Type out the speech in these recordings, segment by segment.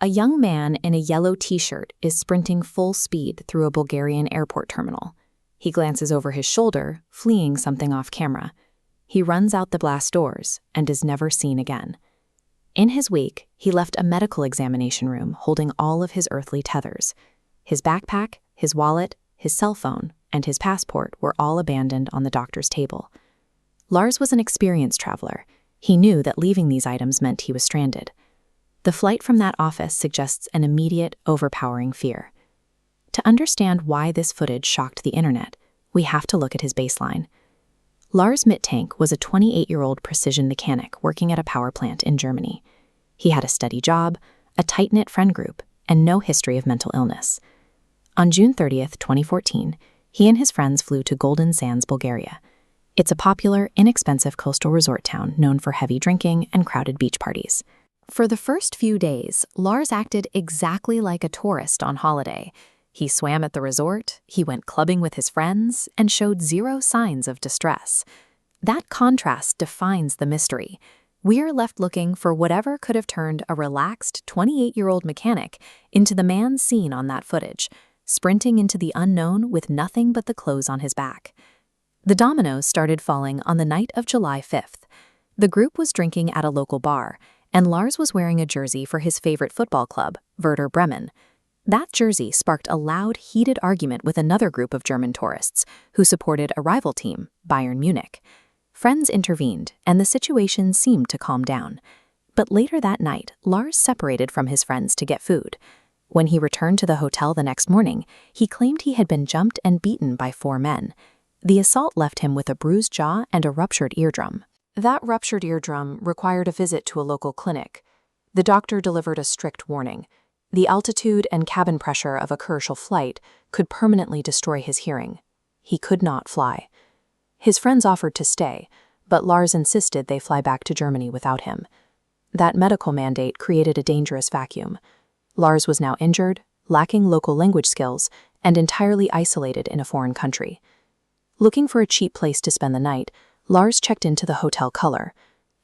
A young man in a yellow t-shirt is sprinting full speed through a Bulgarian airport terminal. He glances over his shoulder, fleeing something off camera. He runs out the blast doors and is never seen again. In his wake, he left a medical examination room holding all of his earthly tethers. His backpack, his wallet, his cell phone, and his passport were all abandoned on the doctor's table. Lars was an experienced traveler. He knew that leaving these items meant he was stranded. The flight from that office suggests an immediate, overpowering fear. To understand why this footage shocked the internet, we have to look at his baseline. Lars Mittank was a 28-year-old precision mechanic working at a power plant in Germany. He had a steady job, a tight-knit friend group, and no history of mental illness. On June 30th, 2014, he and his friends flew to Golden Sands, Bulgaria. It's a popular, inexpensive coastal resort town known for heavy drinking and crowded beach parties. For the first few days, Lars acted exactly like a tourist on holiday. He swam at the resort, he went clubbing with his friends, and showed zero signs of distress. That contrast defines the mystery. We're left looking for whatever could have turned a relaxed 28-year-old mechanic into the man seen on that footage, sprinting into the unknown with nothing but the clothes on his back. The dominoes started falling on the night of July 5th. The group was drinking at a local bar, and Lars was wearing a jersey for his favorite football club, Werder Bremen. That jersey sparked a loud, heated argument with another group of German tourists who supported a rival team, Bayern Munich. Friends intervened, and the situation seemed to calm down. But later that night, Lars separated from his friends to get food. When he returned to the hotel the next morning, he claimed he had been jumped and beaten by 4 men. The assault left him with a bruised jaw and a ruptured eardrum. That ruptured eardrum required a visit to a local clinic. The doctor delivered a strict warning. The altitude and cabin pressure of a commercial flight could permanently destroy his hearing. He could not fly. His friends offered to stay, but Lars insisted they fly back to Germany without him. That medical mandate created a dangerous vacuum. Lars was now injured, lacking local language skills, and entirely isolated in a foreign country. Looking for a cheap place to spend the night, Lars checked into the Hotel Color.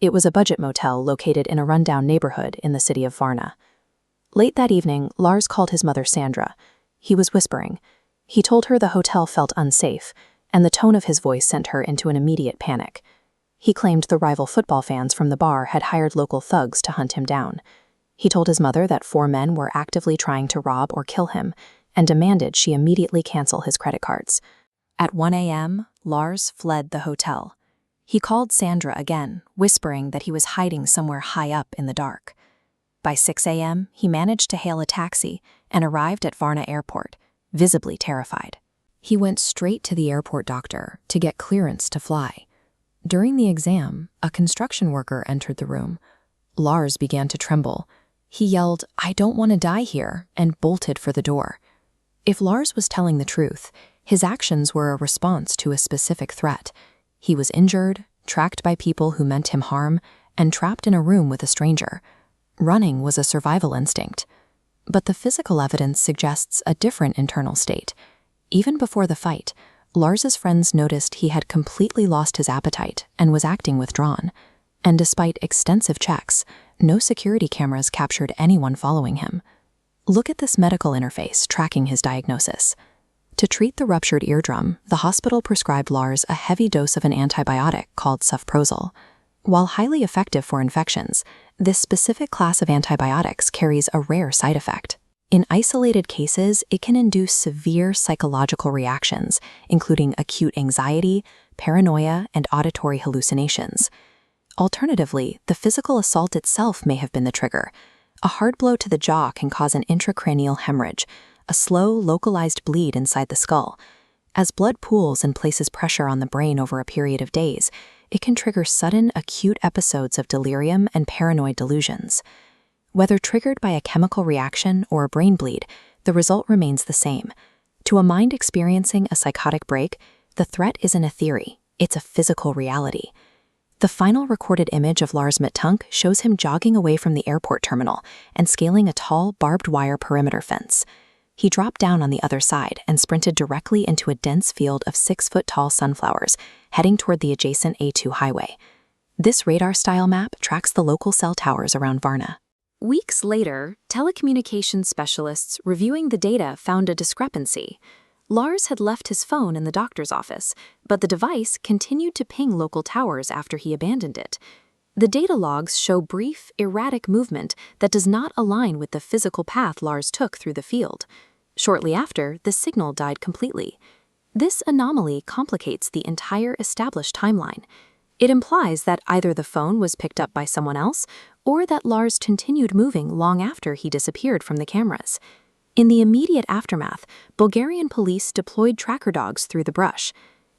It was a budget motel located in a rundown neighborhood in the city of Varna. Late that evening, Lars called his mother Sandra. He was whispering. He told her the hotel felt unsafe, and the tone of his voice sent her into an immediate panic. He claimed the rival football fans from the bar had hired local thugs to hunt him down. He told his mother that 4 men were actively trying to rob or kill him, and demanded she immediately cancel his credit cards. At 1 a.m., Lars fled the hotel. He called Sandra again, whispering that he was hiding somewhere high up in the dark. By 6 a.m., he managed to hail a taxi and arrived at Varna Airport, visibly terrified. He went straight to the airport doctor to get clearance to fly. During the exam, a construction worker entered the room. Lars began to tremble. He yelled, "I don't want to die here," and bolted for the door. If Lars was telling the truth, his actions were a response to a specific threat. He was injured, tracked by people who meant him harm, and trapped in a room with a stranger. Running was a survival instinct. But the physical evidence suggests a different internal state. Even before the fight, Lars's friends noticed he had completely lost his appetite and was acting withdrawn. And despite extensive checks, no security cameras captured anyone following him. Look at this medical interface tracking his diagnosis. To treat the ruptured eardrum, the hospital prescribed Lars a heavy dose of an antibiotic called sufprozil. While highly effective for infections, this specific class of antibiotics carries a rare side effect. In isolated cases, it can induce severe psychological reactions, including acute anxiety, paranoia, and auditory hallucinations. Alternatively, the physical assault itself may have been the trigger. A hard blow to the jaw can cause an intracranial hemorrhage, a slow, localized bleed inside the skull. As blood pools and places pressure on the brain over a period of days, it can trigger sudden, acute episodes of delirium and paranoid delusions. Whether triggered by a chemical reaction or a brain bleed, the result remains the same. To a mind experiencing a psychotic break, the threat isn't a theory, it's a physical reality. The final recorded image of Lars Mittank shows him jogging away from the airport terminal and scaling a tall, barbed wire perimeter fence. He dropped down on the other side and sprinted directly into a dense field of 6-foot-tall sunflowers, heading toward the adjacent A2 highway. This radar-style map tracks the local cell towers around Varna. Weeks later, telecommunications specialists reviewing the data found a discrepancy. Lars had left his phone in the doctor's office, but the device continued to ping local towers after he abandoned it. The data logs show brief, erratic movement that does not align with the physical path Lars took through the field. Shortly after, the signal died completely. This anomaly complicates the entire established timeline. It implies that either the phone was picked up by someone else or that Lars continued moving long after he disappeared from the cameras. In the immediate aftermath, Bulgarian police deployed tracker dogs through the brush.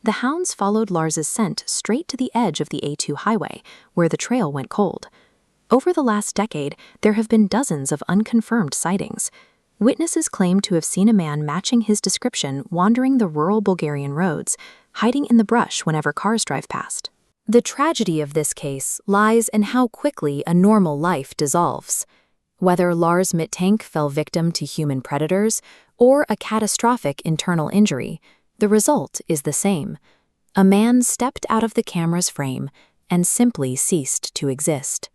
The hounds followed Lars's scent straight to the edge of the A2 highway, where the trail went cold. Over the last decade, there have been dozens of unconfirmed sightings. Witnesses claim to have seen a man matching his description wandering the rural Bulgarian roads, hiding in the brush whenever cars drive past. The tragedy of this case lies in how quickly a normal life dissolves. Whether Lars Mittank fell victim to human predators or a catastrophic internal injury, the result is the same. A man stepped out of the camera's frame and simply ceased to exist.